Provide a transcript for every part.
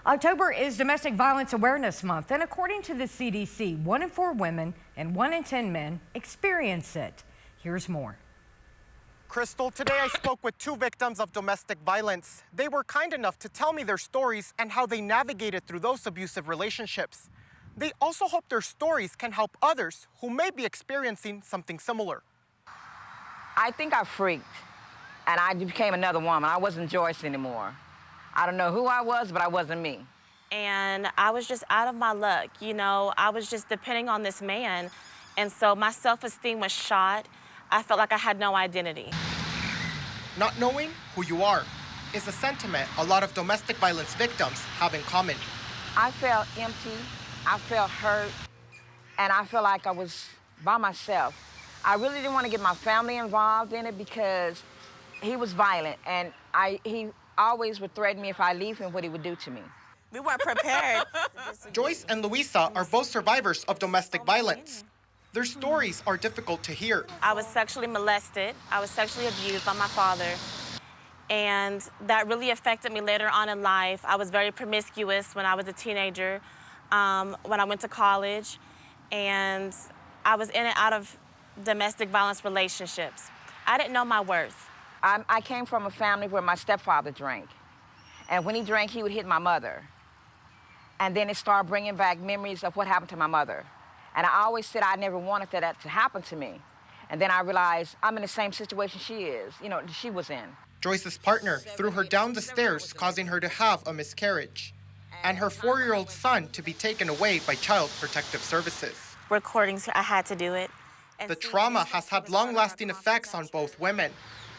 October is Domestic Violence Awareness Month, and according to the CDC, 1 in 4 women and 1 in 10 men experience it. Here's more. Crystal, today I spoke with 2 victims of domestic violence. They were kind enough to tell me their stories and how they navigated through those abusive relationships. They also hope their stories can help others who may be experiencing something similar. I think I freaked, and I became another woman. I wasn't Joyce anymore. I don't know who I was, but I wasn't me. And I was just out of my luck, you know. I was just depending on this man, and so my self-esteem was shot. I felt like I had no identity. Not knowing who you are is a sentiment a lot of domestic violence victims have in common. I felt empty, I felt hurt, and I felt like I was by myself. I really didn't want to get my family involved in it because he was violent, and he always would threaten me if I leave him what he would do to me. We weren't prepared. Joyce and Luisa are both survivors of domestic violence. Their stories are difficult to hear. I was sexually molested. I was sexually abused by my father. And that really affected me later on in life. I was very promiscuous when I was a teenager, when I went to college. And I was in and out of domestic violence relationships. I didn't know my worth. I came from a family where my stepfather drank. And when he drank, he would hit my mother. And then it started bringing back memories of what happened to my mother. And I always said I never wanted that to happen to me. And then I realized I'm in the same situation she was in. Joyce's partner threw her down the stairs, causing her to have a miscarriage, and her 4-year-old son to be taken away by Child Protective Services. Recordings, I had to do it. The trauma has had long-lasting effects on both women,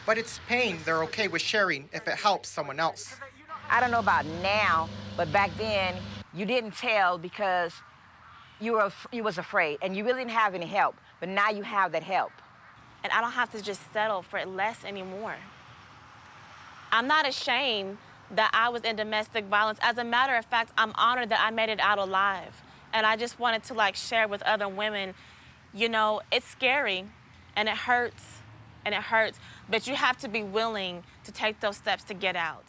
but it's pain they're okay with sharing if it helps someone else. I don't know about now, but back then, you didn't tell because you was afraid, and you really didn't have any help, but now you have that help. And I don't have to just settle for less anymore. I'm not ashamed that I was in domestic violence. As a matter of fact, I'm honored that I made it out alive. And I just wanted to share with other women, it's scary and it hurts, but you have to be willing to take those steps to get out.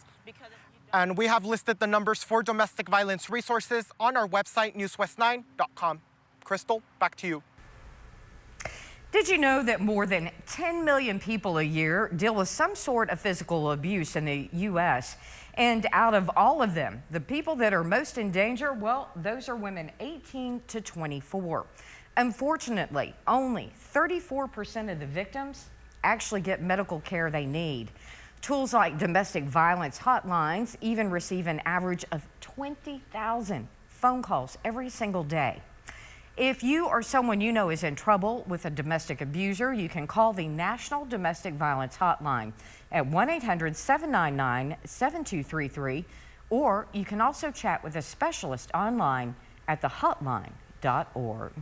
And we have listed the numbers for domestic violence resources on our website, newswest9.com. Crystal, back to you. Did you know that more than 10 million people a year deal with some sort of physical abuse in the U.S.? And out of all of them, the people that are most in danger, well, those are women 18 to 24. Unfortunately, only 34% of the victims actually get medical care they need. Tools like domestic violence hotlines even receive an average of 20,000 phone calls every single day. If you or someone you know is in trouble with a domestic abuser, you can call the National Domestic Violence Hotline at 1-800-799-7233, or you can also chat with a specialist online at thehotline.org.